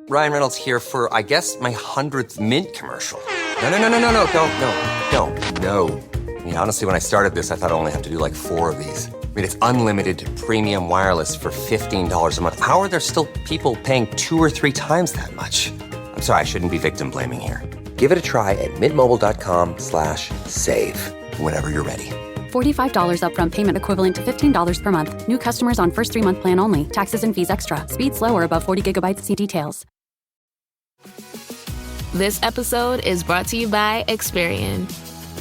Ryan Reynolds here for, I guess, my 100th Mint commercial. No, don't. I mean, honestly, when I started this, I thought I only have to do like 4 of these. I mean, it's unlimited premium wireless for $15 a month. How are there still people paying 2 or 3 times that much? I'm sorry, I shouldn't be victim blaming here. Give it a try at mintmobile.com/save. Whenever you're ready. $45 upfront payment equivalent to $15 per month. New customers on first 3-month plan only. Taxes and fees extra. Speed slower above 40 gigabytes. See details. This episode is brought to you by Experian.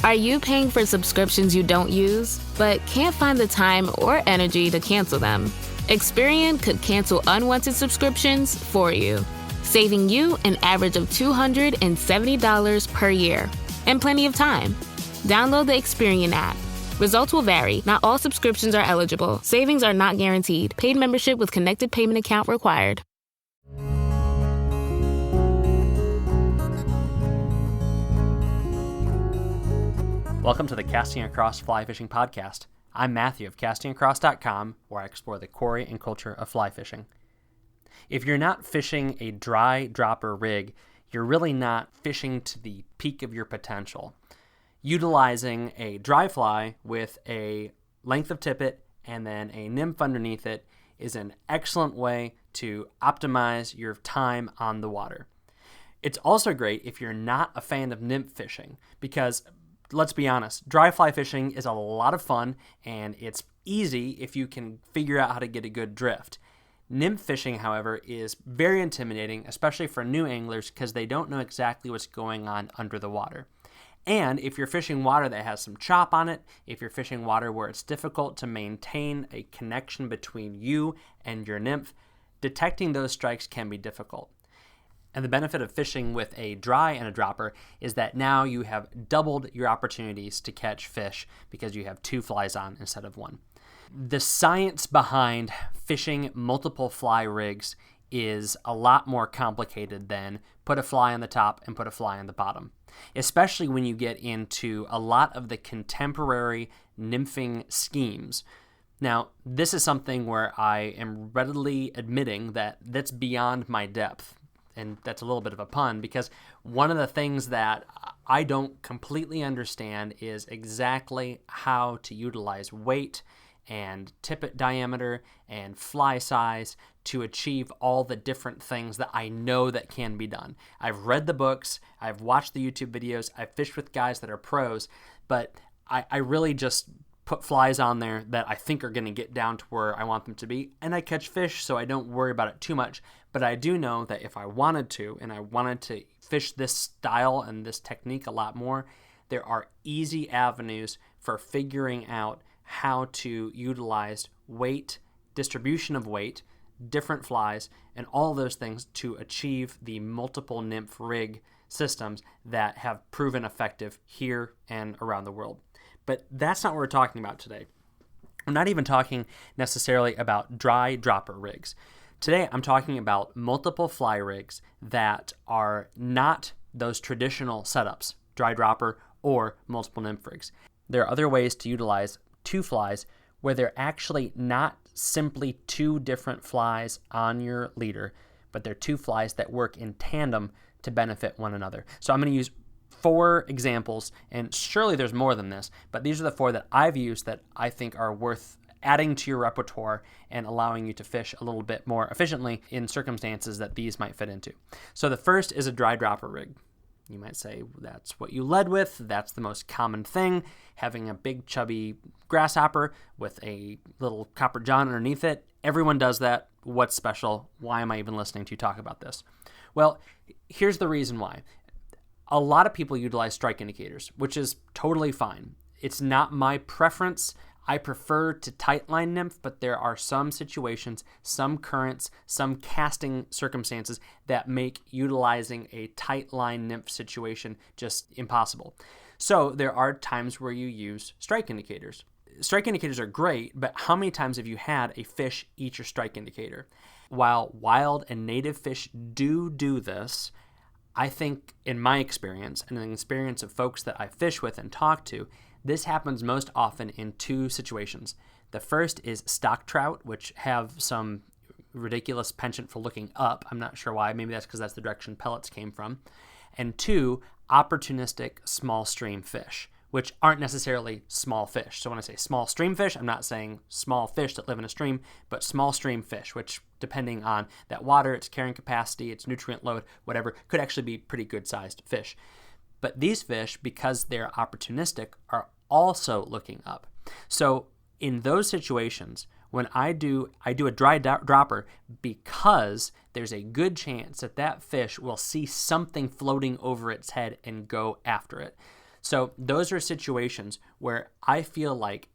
Are you paying for subscriptions you don't use, but can't find the time or energy to cancel them? Experian could cancel unwanted subscriptions for you, saving you an average of $270 per year. And plenty of time. Download the Experian app. Results will vary. Not all subscriptions are eligible. Savings are not guaranteed. Paid membership with connected payment account required. Welcome to the Casting Across Fly Fishing Podcast. I'm Matthew of castingacross.com, where I explore the quarry and culture of fly fishing. If you're not fishing a dry dropper rig, you're really not fishing to the peak of your potential. Utilizing a dry fly with a length of tippet and then a nymph underneath it is an excellent way to optimize your time on the water. It's also great if you're not a fan of nymph fishing because, let's be honest, dry fly fishing is a lot of fun and it's easy if you can figure out how to get a good drift. Nymph fishing, however, is very intimidating, especially for new anglers because they don't know exactly what's going on under the water. And if you're fishing water that has some chop on it, if you're fishing water where it's difficult to maintain a connection between you and your nymph, detecting those strikes can be difficult. And the benefit of fishing with a dry and a dropper is that now you have doubled your opportunities to catch fish because you have 2 flies on instead of 1. The science behind fishing multiple fly rigs is a lot more complicated than put a fly on the top and put a fly on the bottom, especially when you get into a lot of the contemporary nymphing schemes. Now, this is something where I am readily admitting that that's beyond my depth, and that's a little bit of a pun because one of the things that I don't completely understand is exactly how to utilize weight and tippet diameter and fly size to achieve all the different things that I know that can be done. I've read the books, I've watched the YouTube videos, I've fished with guys that are pros, but I really just put flies on there that I think are going to get down to where I want them to be, and I catch fish, so I don't worry about it too much. But I do know that if I wanted to, and I wanted to fish this style and this technique a lot more, there are easy avenues for figuring out how to utilize weight, distribution of weight, different flies, and all those things to achieve the multiple nymph rig systems that have proven effective here and around the world. But that's not what we're talking about today. I'm not even talking necessarily about dry dropper rigs. Today, I'm talking about multiple fly rigs that are not those traditional setups, dry dropper or multiple nymph rigs. There are other ways to utilize 2 flies where they're actually not simply 2 different flies on your leader, but they're 2 flies that work in tandem to benefit one another. So I'm going to use 4 examples, and surely there's more than this, but these are the 4 that I've used that I think are worth adding to your repertoire and allowing you to fish a little bit more efficiently in circumstances that these might fit into. So the first is a dry dropper rig. You might say that's what you led with. That's the most common thing, having a big chubby grasshopper with a little copper john underneath it. Everyone does that. What's special? Why am I even listening to you talk about this? Well, here's the reason why. A lot of people utilize strike indicators, which is totally fine. It's not my preference. I prefer to tightline nymph, but there are some situations, some currents, some casting circumstances that make utilizing a tightline nymph situation just impossible. So there are times where you use strike indicators. Strike indicators are great, but how many times have you had a fish eat your strike indicator? While wild and native fish do this, I think in my experience and in the experience of folks that I fish with and talk to, this happens most often in 2 situations. The first is stock trout, which have some ridiculous penchant for looking up. I'm not sure why. Maybe that's because that's the direction pellets came from. And 2, opportunistic small stream fish, which aren't necessarily small fish. So when I say small stream fish, I'm not saying small fish that live in a stream, but small stream fish, which depending on that water, its carrying capacity, its nutrient load, whatever, could actually be pretty good sized fish. But these fish, because they're opportunistic, are also looking up. So in those situations, when I do a dry dropper, because there's a good chance that that fish will see something floating over its head and go after it. So those are situations where I feel like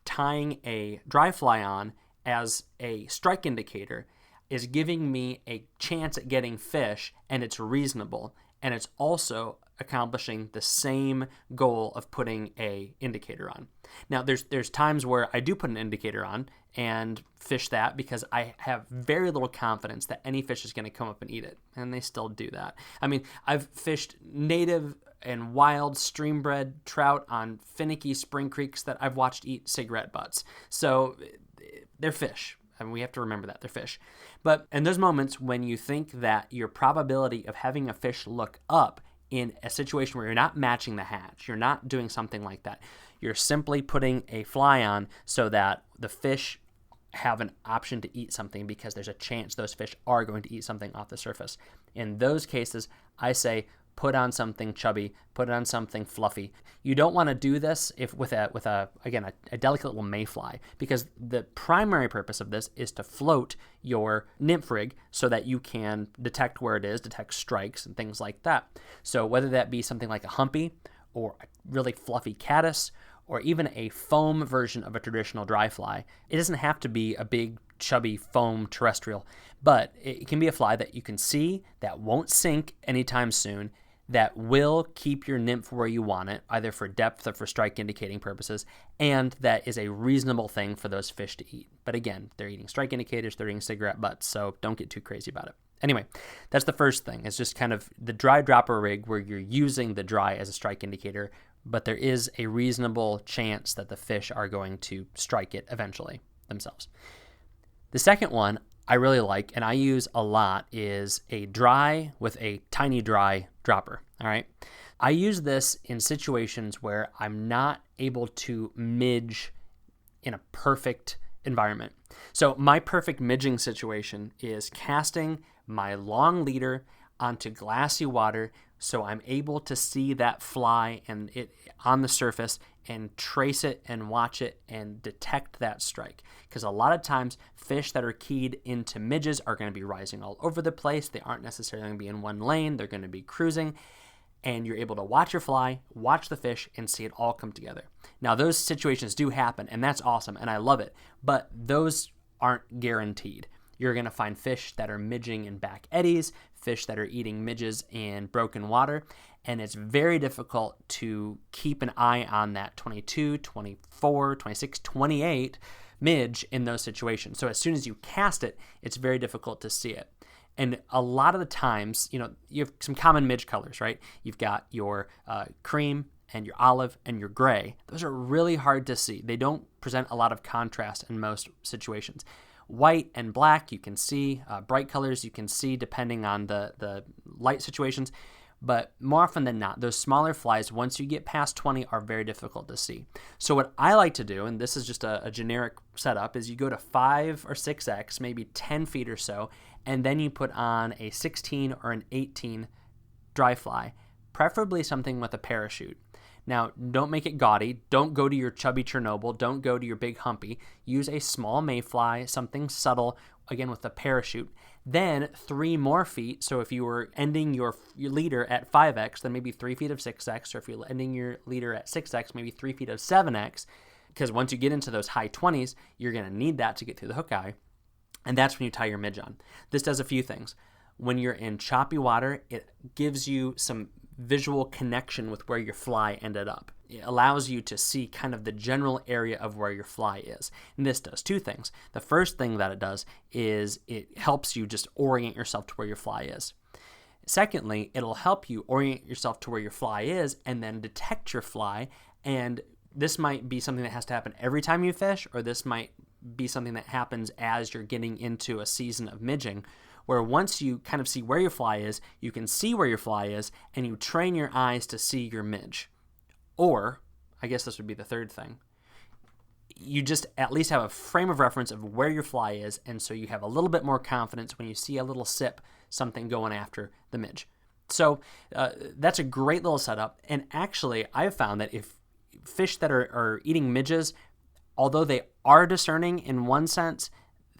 tying a dry fly on as a strike indicator is giving me a chance at getting fish, and it's reasonable, and it's also accomplishing the same goal of putting a indicator on. Now, there's times where I do put an indicator on and fish that because I have very little confidence that any fish is going to come up and eat it, and they still do that. I mean, I've fished native and wild stream-bred trout on finicky spring creeks that I've watched eat cigarette butts. So they're fish. I mean, we have to remember that they're fish. But in those moments when you think that your probability of having a fish look up in a situation where you're not matching the hatch, you're not doing something like that, you're simply putting a fly on so that the fish have an option to eat something because there's a chance those fish are going to eat something off the surface. In those cases, I say put on something chubby, put on something fluffy. You don't want to do this with a delicate little mayfly, because the primary purpose of this is to float your nymph rig so that you can detect where it is, detect strikes and things like that. So whether that be something like a humpy or a really fluffy caddis or even a foam version of a traditional dry fly, it doesn't have to be a big chubby foam terrestrial, but it can be a fly that you can see that won't sink anytime soon, that will keep your nymph where you want it, either for depth or for strike indicating purposes, and that is a reasonable thing for those fish to eat. But again, they're eating strike indicators, they're eating cigarette butts, so don't get too crazy about it. Anyway, that's the first thing. It's just kind of the dry dropper rig where you're using the dry as a strike indicator, but there is a reasonable chance that the fish are going to strike it eventually themselves. The second one I really like, and I use a lot, is a dry with a tiny dry dropper, all right? I use this in situations where I'm not able to midge in a perfect environment. So my perfect midging situation is casting my long leader onto glassy water so I'm able to see that fly and it on the surface and trace it and watch it and detect that strike. Because a lot of times fish that are keyed into midges are going to be rising all over the place. They aren't necessarily going to be in one lane. They're going to be cruising. And you're able to watch your fly, watch the fish, and see it all come together. Now, those situations do happen, and that's awesome, and I love it. But those aren't guaranteed. You're going to find fish that are midging in back eddies, fish that are eating midges in broken water, and it's very difficult to keep an eye on that 22, 24, 26, 28 midge in those situations. So as soon as you cast it, it's very difficult to see it. And a lot of the times, you have some common midge colors, right? You've got your cream and your olive and your gray. Those are really hard to see. They don't present a lot of contrast in most situations. White and black, you can see. Bright colors, you can see depending on the light situations. But more often than not, those smaller flies, once you get past 20, are very difficult to see. So what I like to do, and this is just a generic setup, is you go to 5 or 6x, maybe 10 feet or so, and then you put on a 16 or an 18 dry fly, preferably something with a parachute. Now, don't make it gaudy. Don't go to your chubby Chernobyl. Don't go to your big humpy. Use a small mayfly, something subtle, again with a parachute. Then 3 more feet. So if you were ending your leader at 5x, then maybe 3 feet of 6x. Or if you're ending your leader at 6x, maybe 3 feet of 7x. Because once you get into those high 20s, you're going to need that to get through the hook eye. And that's when you tie your midge on. This does a few things. When you're in choppy water, it gives you some visual connection with where your fly ended up. It allows you to see kind of the general area of where your fly is. And this does 2 things. The first thing that it does is it helps you just orient yourself to where your fly is. Secondly, it'll help you orient yourself to where your fly is and then detect your fly. And this might be something that has to happen every time you fish, or this might be something that happens as you're getting into a season of midging, where once you kind of see where your fly is, you can see where your fly is, and you train your eyes to see your midge. Or, I guess this would be the third thing, you just at least have a frame of reference of where your fly is, and so you have a little bit more confidence when you see a little sip, something going after the midge. So that's a great little setup, and actually I've found that if fish that are eating midges, although they are discerning in one sense,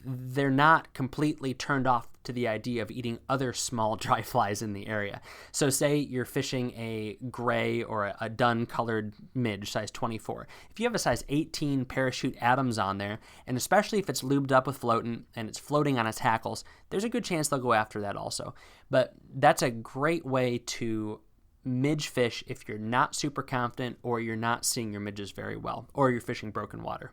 they're not completely turned off to the idea of eating other small dry flies in the area. So say you're fishing a gray or a dun colored midge, size 24. If you have a size 18 parachute Adams on there, and especially if it's lubed up with floatant and it's floating on its hackles, there's a good chance they'll go after that also. But that's a great way to midge fish if you're not super confident, or you're not seeing your midges very well, or you're fishing broken water.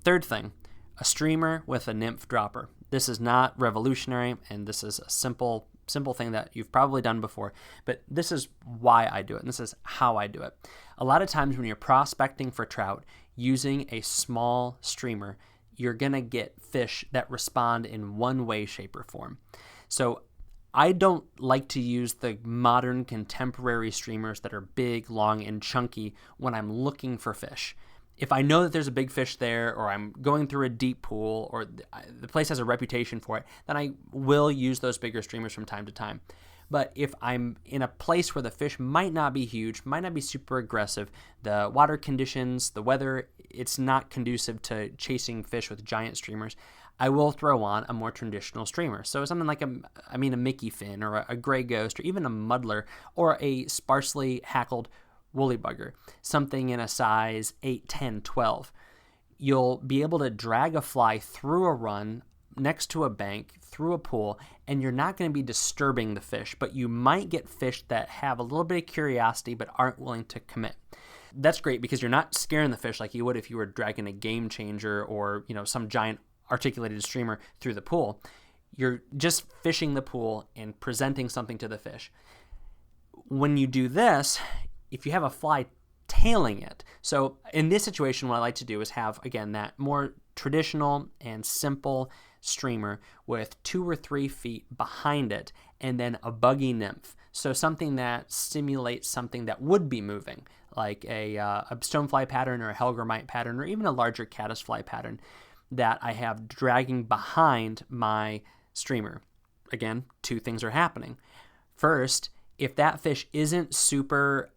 Third thing, a streamer with a nymph dropper. This is not revolutionary, and this is a simple thing that you've probably done before, but this is why I do it, and this is how I do it. A lot of times when you're prospecting for trout using a small streamer, you're going to get fish that respond in one way, shape, or form. So I don't like to use the modern contemporary streamers that are big, long, and chunky when I'm looking for fish. If I know that there's a big fish there, or I'm going through a deep pool, or the place has a reputation for it, then I will use those bigger streamers from time to time. But if I'm in a place where the fish might not be huge, might not be super aggressive, the water conditions, the weather, it's not conducive to chasing fish with giant streamers, I will throw on a more traditional streamer. So something like a Mickey fin, or a gray ghost, or even a muddler, or a sparsely hackled woolly bugger, something in a size 8, 10, 12. You'll be able to drag a fly through a run, next to a bank, through a pool, and you're not going to be disturbing the fish, but you might get fish that have a little bit of curiosity but aren't willing to commit. That's great because you're not scaring the fish like you would if you were dragging a game changer or some giant articulated streamer through the pool. You're just fishing the pool and presenting something to the fish. When you do this, if you have a fly tailing it, so in this situation what I like to do is have, again, that more traditional and simple streamer with 2 or 3 feet behind it, and then a buggy nymph, so something that simulates something that would be moving, like a stonefly pattern or a hellgrammite pattern, or even a larger caddisfly pattern that I have dragging behind my streamer. Again, 2 things are happening. First, if that fish isn't super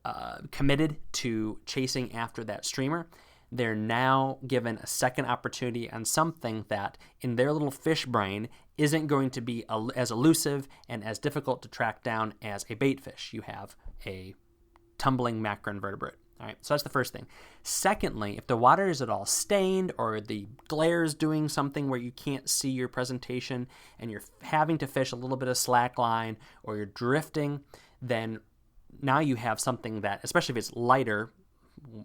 committed to chasing after that streamer, they're now given a second opportunity on something that in their little fish brain isn't going to be as elusive and as difficult to track down as a bait fish. You have a tumbling macroinvertebrate. All right, so that's the first thing. Secondly, if the water is at all stained, or the glare is doing something where you can't see your presentation and you're having to fish a little bit of slack line, or you're drifting, then now you have something that, especially if it's lighter,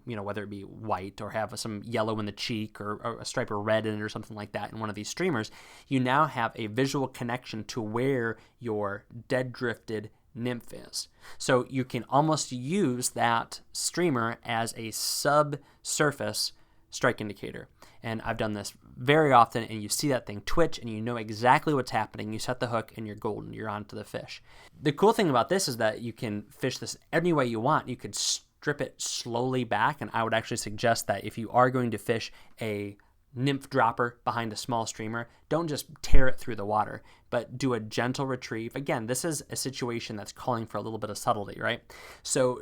whether it be white or have some yellow in the cheek or a stripe of red in it or something like that in one of these streamers, you now have a visual connection to where your dead drifted nymph is. So you can almost use that streamer as a subsurface strike indicator. And I've done this very often, and you see that thing twitch and you know exactly what's happening. You set the hook and you're golden. You're onto the fish. The cool thing about this is that you can fish this any way you want. You could strip it slowly back, and I would actually suggest that if you are going to fish a nymph dropper behind a small streamer, don't just tear it through the water, but do a gentle retrieve. Again, this is a situation that's calling for a little bit of subtlety, right? So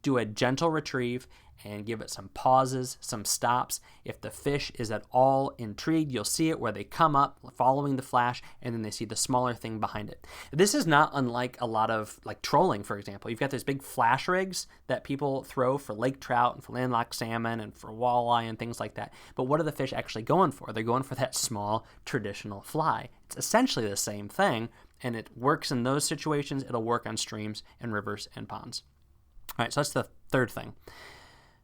do a gentle retrieve and give it some pauses, some stops. If the fish is at all intrigued, you'll see it where they come up following the flash, and then they see the smaller thing behind it. This is not unlike a lot of trolling, for example. You've got these big flash rigs that people throw for lake trout and for landlocked salmon and for walleye and things like that. But what are the fish actually going for? They're going for that small traditional fly. It's essentially the same thing, and it works in those situations. It'll work on streams and rivers and ponds. All right, so that's the third thing.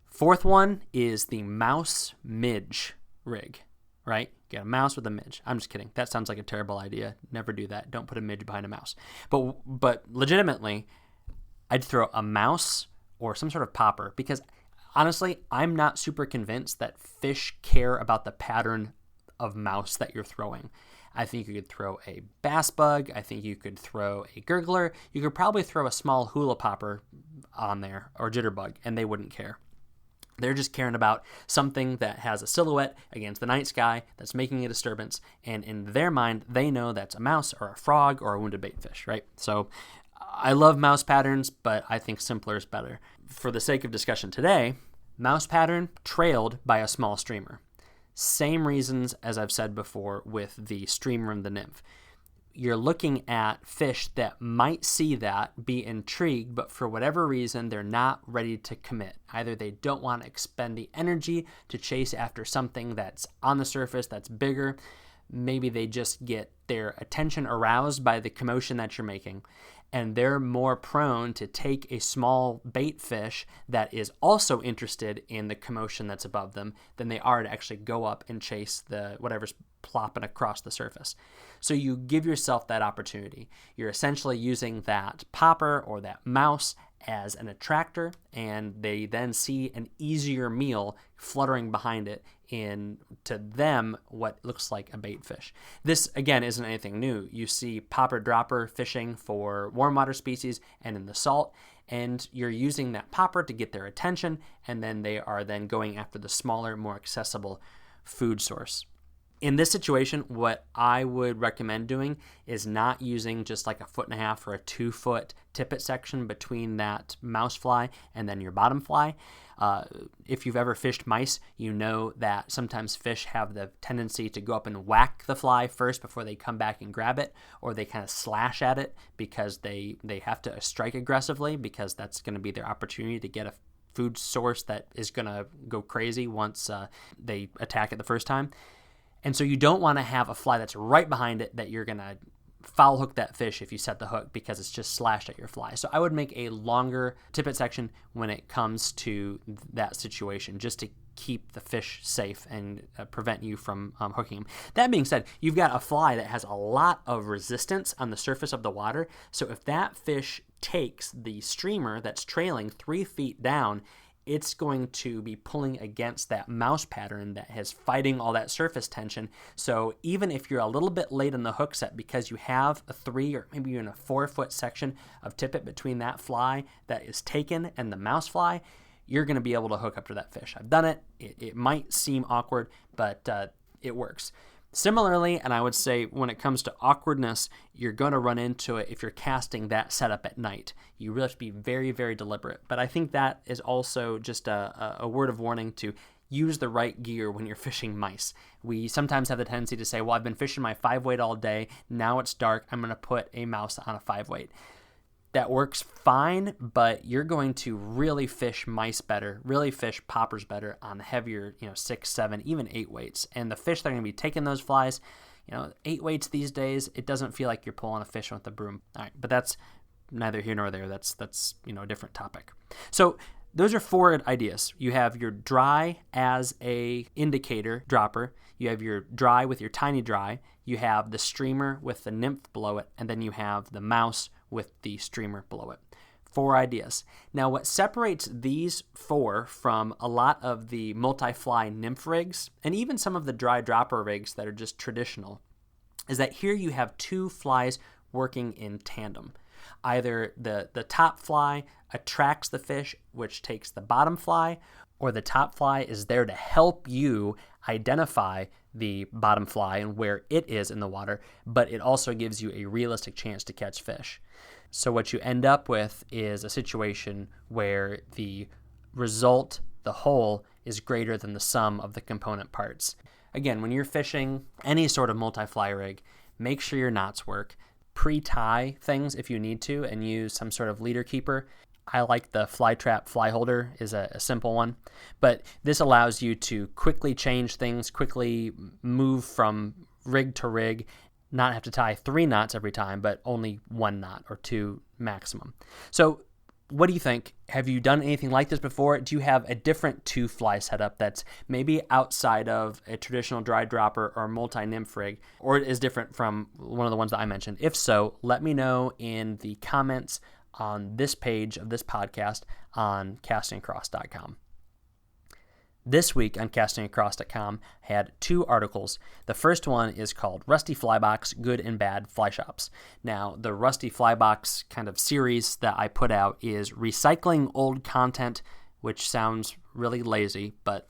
Fourth one is the mouse midge rig, right? You got a mouse with a midge. I'm just kidding. That sounds like a terrible idea. Never do that. Don't put a midge behind a mouse. But legitimately, I'd throw a mouse or some sort of popper, because honestly, I'm not super convinced that fish care about the pattern of mouse that you're throwing. I think you could throw a bass bug. I think you could throw a gurgler. You could probably throw a small hula popper on there or jitterbug, and they wouldn't care. They're just caring about something that has a silhouette against the night sky that's making a disturbance, and in their mind, they know that's a mouse or a frog or a wounded baitfish, right? So I love mouse patterns, but I think simpler is better. For the sake of discussion today, mouse pattern trailed by a small streamer. Same reasons as I've said before with the streamer and the nymph. You're looking at fish that might see that, be intrigued, but for whatever reason, they're not ready to commit. Either they don't want to expend the energy to chase after something that's on the surface that's bigger. Maybe they just get their attention aroused by the commotion that you're making, and they're more prone to take a small bait fish that is also interested in the commotion that's above them than they are to actually go up and chase the whatever's plopping across the surface. So you give yourself that opportunity. You're essentially using that popper or that mouse as an attractor, and they then see an easier meal fluttering behind it in, to them, what looks like a bait fish. This, again, isn't anything new. You see popper dropper fishing for warm water species and in the salt, and you're using that popper to get their attention, and then they are then going after the smaller, more accessible food source. In this situation, what I would recommend doing is not using just like a 1.5 or a 2-foot tippet section between that mouse fly and then your bottom fly. If you've ever fished mice, you know that sometimes fish have the tendency to go up and whack the fly first before they come back and grab it, or they kind of slash at it because they have to strike aggressively because that's going to be their opportunity to get a food source that is going to go crazy once they attack it the first time. And so you don't want to have a fly that's right behind it that you're going to foul hook that fish if you set the hook because it's just slashed at your fly. So I would make a longer tippet section when it comes to that situation just to keep the fish safe and prevent you from hooking them. That being said, you've got a fly that has a lot of resistance on the surface of the water. So if that fish takes the streamer that's trailing 3 feet down, it's going to be pulling against that mouse pattern that is fighting all that surface tension. So even if you're a little bit late on the hook set because you have a 3 or maybe even a 4-foot section of tippet between that fly that is taken and the mouse fly, you're going to be able to hook up to that fish. I've done it. It might seem awkward, but it works. Similarly, and I would say when it comes to awkwardness, you're going to run into it if you're casting that setup at night. You really have to be very, very deliberate. But I think that is also just a word of warning to use the right gear when you're fishing mice. We sometimes have the tendency to say, well, I've been fishing my 5-weight all day. Now it's dark. I'm going to put a mouse on a 5-weight. That works fine, but you're going to really fish mice better, really fish poppers better on heavier, 6, 7, even 8 weights. And the fish that are going to be taking those flies, 8 weights these days, it doesn't feel like you're pulling a fish with a broom. All right, but that's neither here nor there. That's a different topic. So those are 4 ideas. You have your dry as a indicator dropper. You have your dry with your tiny dry. You have the streamer with the nymph below it, and then you have the mouse with the streamer below it. 4 ideas. Now, what separates these 4 from a lot of the multi-fly nymph rigs, and even some of the dry dropper rigs that are just traditional, is that here you have 2 flies working in tandem. Either the top fly attracts the fish, which takes the bottom fly, or the top fly is there to help you identify the bottom fly and where it is in the water, but it also gives you a realistic chance to catch fish. So what you end up with is a situation where the result, the whole, is greater than the sum of the component parts. Again, when you're fishing any sort of multi-fly rig, make sure your knots work. Pre-tie things if you need to and use some sort of leader keeper. I like the fly trap fly holder is a simple one, but this allows you to quickly change things, quickly move from rig to rig, not have to tie 3 knots every time, but only 1 knot or 2 maximum. So what do you think? Have you done anything like this before? Do you have a different 2-fly setup that's maybe outside of a traditional dry dropper or multi-nymph rig, or is different from one of the ones that I mentioned? If so, let me know in the comments on this page of this podcast on castingacross.com. This week on castingacross.com, I had 2 articles. The first one is called Rusty Flybox, Good and Bad Fly Shops. Now, the Rusty Flybox kind of series that I put out is recycling old content, which sounds really lazy, but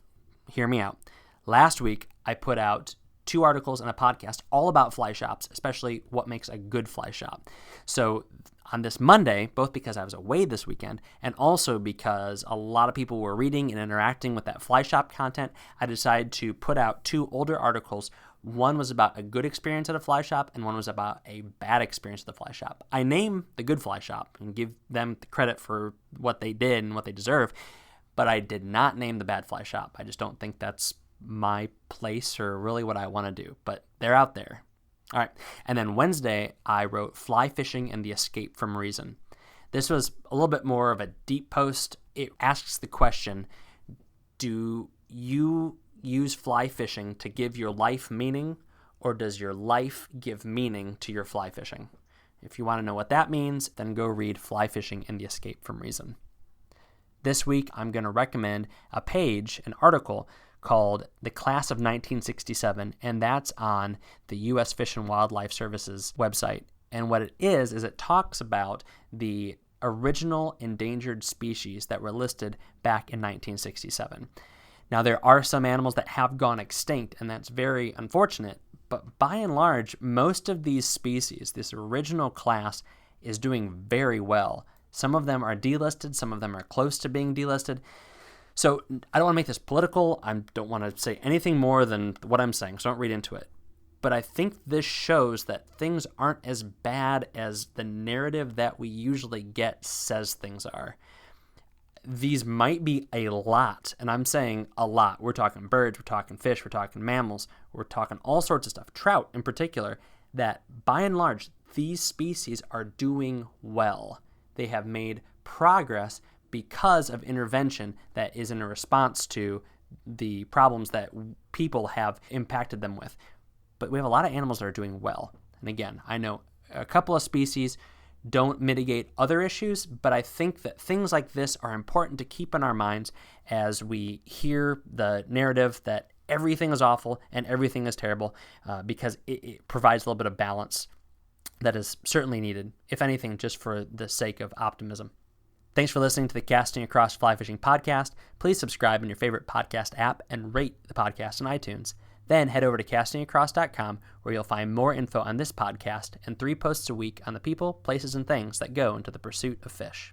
hear me out. Last week, I put out 2 articles and a podcast all about fly shops, especially what makes a good fly shop. So on this Monday, both because I was away this weekend and also because a lot of people were reading and interacting with that fly shop content, I decided to put out 2 older articles. One was about a good experience at a fly shop and one was about a bad experience at the fly shop. I name the good fly shop and give them the credit for what they did and what they deserve, but I did not name the bad fly shop. I just don't think that's my place or really what I want to do, but they're out there. All right. And then Wednesday, I wrote Fly Fishing and the Escape from Reason. This was a little bit more of a deep post. It asks the question, do you use fly fishing to give your life meaning, or does your life give meaning to your fly fishing? If you want to know what that means, then go read Fly Fishing and the Escape from Reason. This week, I'm going to recommend a page, an article called The Class of 1967, and that's on the U.S. Fish and Wildlife Service's website. And what it is it talks about the original endangered species that were listed back in 1967. Now, there are some animals that have gone extinct, and that's very unfortunate, but by and large, most of these species, this original class, is doing very well. Some of them are delisted, some of them are close to being delisted. So I don't want to make this political. I don't want to say anything more than what I'm saying, so don't read into it. But I think this shows that things aren't as bad as the narrative that we usually get says things are. These might be a lot, and I'm saying a lot. We're talking birds, we're talking fish, we're talking mammals, we're talking all sorts of stuff, trout in particular, that by and large, these species are doing well. They have made progress because of intervention that is in a response to the problems that people have impacted them with. But we have a lot of animals that are doing well. And again, I know a couple of species don't mitigate other issues, but I think that things like this are important to keep in our minds as we hear the narrative that everything is awful and everything is terrible, because it provides a little bit of balance that is certainly needed, if anything, just for the sake of optimism. Thanks for listening to the Casting Across Fly Fishing podcast. Please subscribe in your favorite podcast app and rate the podcast on iTunes. Then head over to castingacross.com where you'll find more info on this podcast and 3 posts a week on the people, places, and things that go into the pursuit of fish.